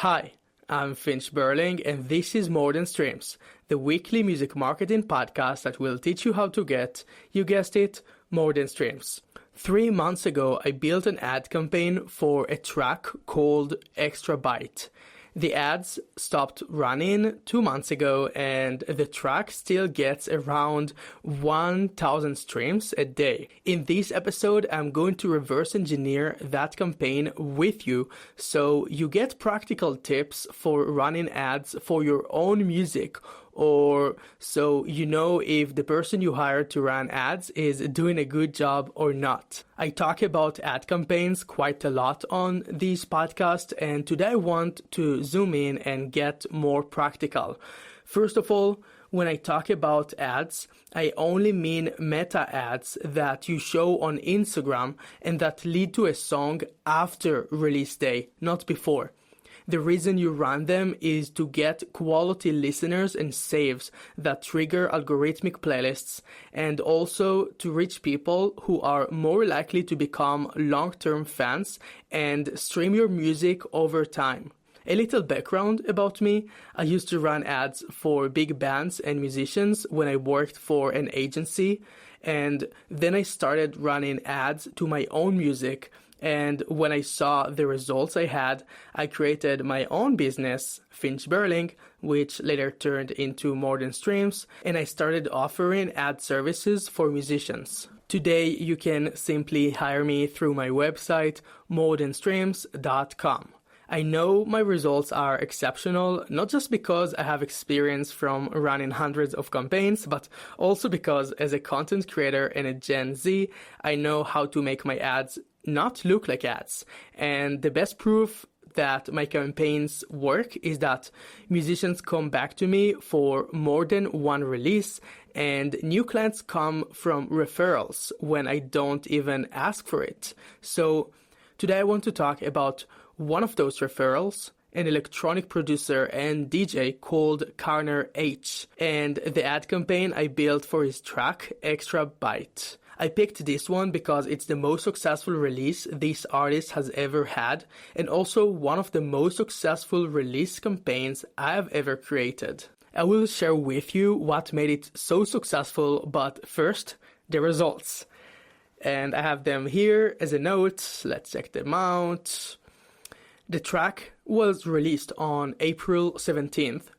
Hi, I'm Finch Berling, and this is More Than Streams, the weekly music marketing podcast that will teach you how to get, you guessed it, more than streams. 3 months ago, I built an ad campaign for a track called Extra Byte. The ads stopped running 2 months ago, and the track still gets around 1,000 streams a day. In this episode, I'm going to reverse engineer that campaign with you, so you get practical tips for running ads for your own music, or so you know if the person you hired to run ads is doing a good job or not. I talk about ad campaigns quite a lot on this podcast, and today I want to zoom in and get more practical. First of all, when I talk about ads, I only mean meta ads that you show on Instagram and that lead to a song after release day, not before. The reason you run them is to get quality listeners and saves that trigger algorithmic playlists, and also to reach people who are more likely to become long-term fans and stream your music over time. A little background about me: I used to run ads for big bands and musicians when I worked for an agency, and then I started running ads to my own music. And when I saw the results I had, I created my own business, Finch Berling, which later turned into More Than Streams, and I started offering ad services for musicians. Today, you can simply hire me through my website, morethanstreams.com. I know my results are exceptional, not just because I have experience from running hundreds of campaigns, but also because as a content creator and a Gen Z, I know how to make my ads not look like ads. And the best proof that my campaigns work is that musicians come back to me for more than one release, and new clients come from referrals when I don't even ask for it. So today I want to talk about one of those referrals, an electronic producer and DJ called Karner H, and the ad campaign I built for his track Extra Byte. I picked this one because it's the most successful release this artist has ever had, and also one of the most successful release campaigns I have ever created. I will share with you what made it so successful, but first, the results. And I have them here as a note. Let's check them out. The track was released on April 17th,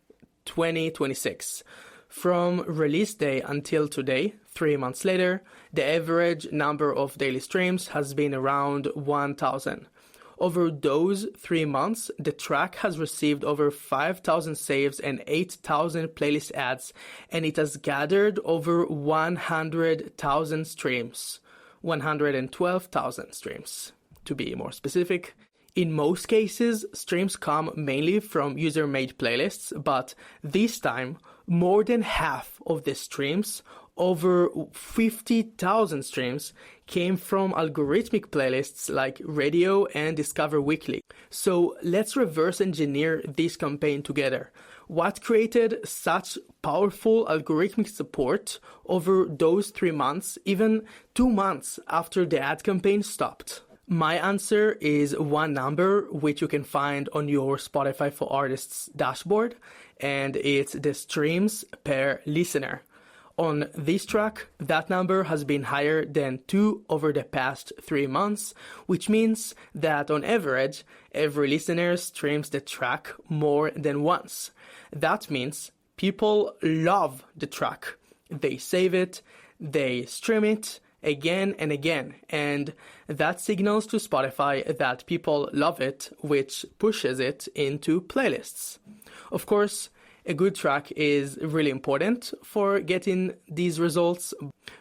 2026. From release day until today, 3 months later, the average number of daily streams has been around 1,000. Over those 3 months, the track has received over 5,000 saves and 8,000 playlist ads, and it has gathered over 100,000 streams. 112,000 streams, to be more specific. In most cases, streams come mainly from user-made playlists, but this time, more than half of the streams, over 50,000 streams, came from algorithmic playlists like Radio and Discover Weekly. So let's reverse engineer this campaign together. What created such powerful algorithmic support over those 3 months, even 2 months after the ad campaign stopped? My answer is one number which you can find on your Spotify for Artists dashboard, and it's the streams per listener. On this track, that number has been higher than 2 over the past 3 months, which means that on average, every listener streams the track more than once. That means people love the track. They save it, they stream it again and again, and that signals to Spotify that people love it, which pushes it into playlists. Of course, a good track is really important for getting these results,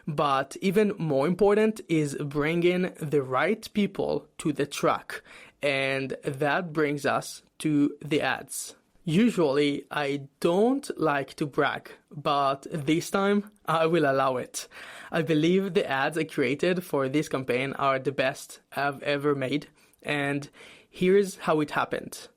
but even more important is bringing the right people to the track, and that brings us to the ads. Usually, I don't like to brag, but this time I will allow it. I believe the ads I created for this campaign are the best I've ever made, and here's how it happened.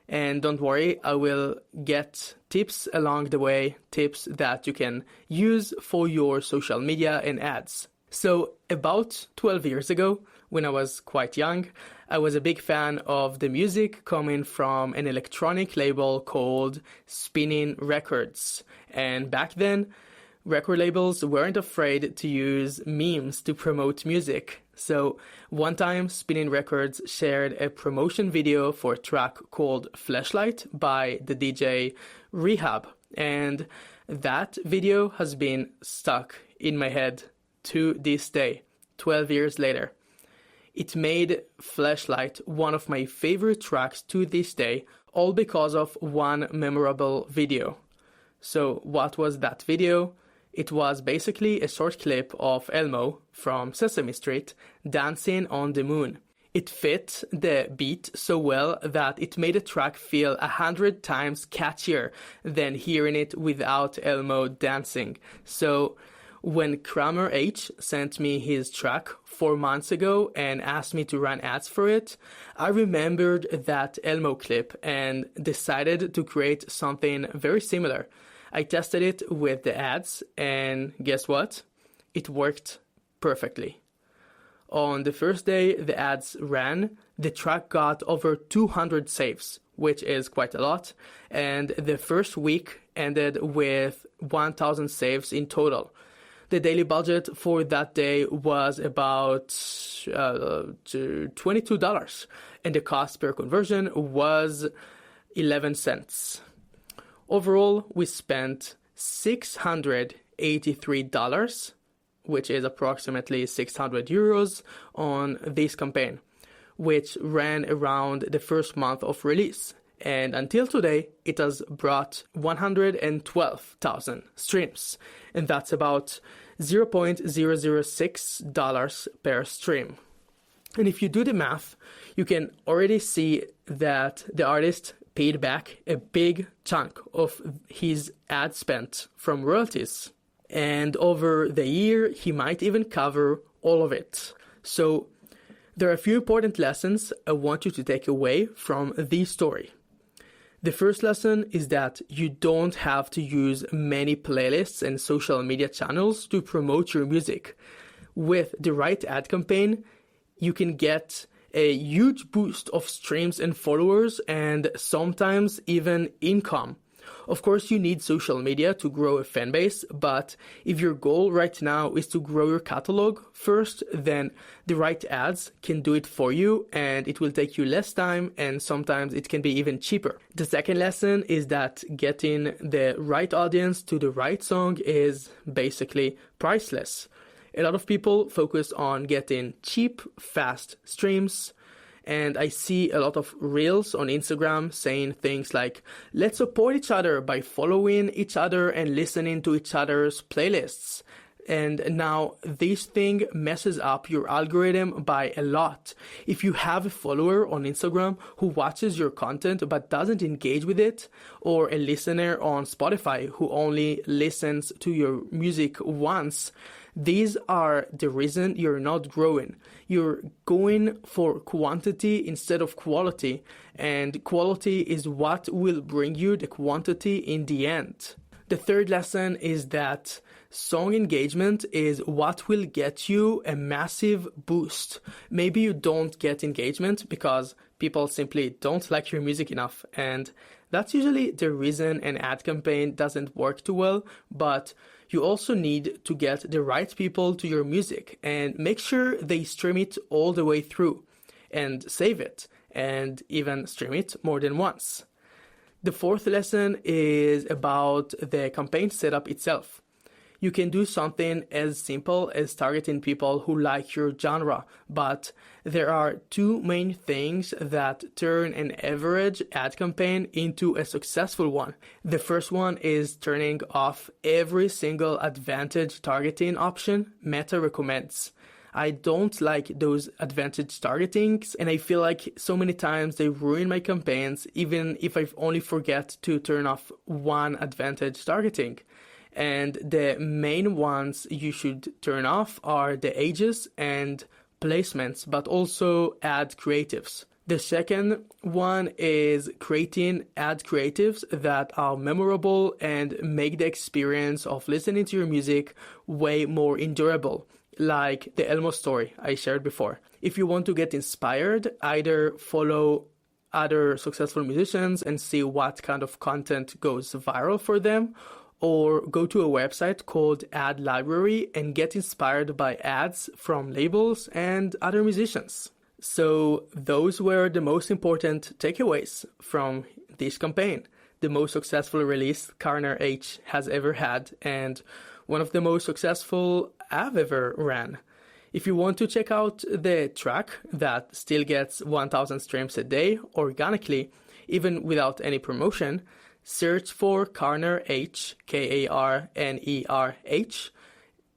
And don't worry, I will get tips along the way, tips that you can use for your social media and ads. So about 12 years ago, when I was quite young, I was a big fan of the music coming from an electronic label called Spinning Records. And back then, record labels weren't afraid to use memes to promote music. So one time, Spinning Records shared a promotion video for a track called Flashlight by the DJ Rehab. And that video has been stuck in my head to this day, 12 years later. It made Flashlight one of my favorite tracks to this day, all because of one memorable video. So what was that video? It was basically a short clip of Elmo from Sesame Street dancing on the moon. It fit the beat so well that it made the track feel 100 times catchier than hearing it without Elmo dancing. So when Karner H sent me his track 4 months ago and asked me to run ads for it, I remembered that Elmo clip and decided to create something very similar. I tested it with the ads, and guess what? It worked perfectly. On the first day the ads ran, the track got over 200 saves, which is quite a lot, and the first week ended with 1,000 saves in total. The daily budget for that day was about $22, and the cost per conversion was 11 cents. Overall, we spent $683, which is approximately 600 euros, on this campaign, which ran around the first month of release. And until today, it has brought 112,000 streams, and that's about $0.006 per stream. And if you do the math, you can already see that the artist paid back a big chunk of his ad spent from royalties. And over the year, he might even cover all of it. So there are a few important lessons I want you to take away from this story. The first lesson is that you don't have to use many playlists and social media channels to promote your music. With the right ad campaign, you can get a huge boost of streams and followers, and sometimes even income. Of course, you need social media to grow a fan base, but if your goal right now is to grow your catalog first, then the right ads can do it for you, and it will take you less time, and sometimes it can be even cheaper. The second lesson is that getting the right audience to the right song is basically priceless. A lot of people focus on getting cheap, fast streams, and I see a lot of reels on Instagram saying things like, let's support each other by following each other and listening to each other's playlists. And now this thing messes up your algorithm by a lot. If you have a follower on Instagram who watches your content but doesn't engage with it, or a listener on Spotify who only listens to your music once, these are the reason you're not growing. You're going for quantity instead of quality, and quality is what will bring you the quantity in the end. The third lesson is that song engagement is what will get you a massive boost. Maybe you don't get engagement because people simply don't like your music enough, and that's usually the reason an ad campaign doesn't work too well, but you also need to get the right people to your music and make sure they stream it all the way through and save it and even stream it more than once. The fourth lesson is about the campaign setup itself. You can do something as simple as targeting people who like your genre, but there are two main things that turn an average ad campaign into a successful one. The first one is turning off every single advantage targeting option Meta recommends. I don't like those advantage targetings, and I feel like so many times they ruin my campaigns, even if I only forget to turn off one advantage targeting. And the main ones you should turn off are the ages and placements, but also ad creatives. The second one is creating ad creatives that are memorable and make the experience of listening to your music way more enjoyable. like the Elmo story I shared before. If you want to get inspired, either follow other successful musicians and see what kind of content goes viral for them, or go to a website called Ad Library and get inspired by ads from labels and other musicians. So those were the most important takeaways from this campaign. The most successful release Karner H has ever had, and one of the most successful I've ever ran. If you want to check out the track that still gets 1,000 streams a day organically, even without any promotion, search for Karner H, Karnerh,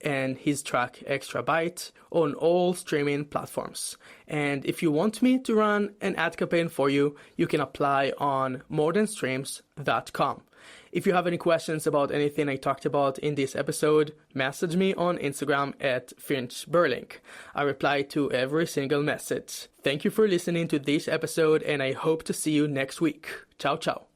and his track Extra Byte on all streaming platforms. And if you want me to run an ad campaign for you, you can apply on morethanstreams.com. If you have any questions about anything I talked about in this episode, message me on Instagram at FinchBurlink. I reply to every single message. Thank you for listening to this episode, and I hope to see you next week. Ciao, ciao.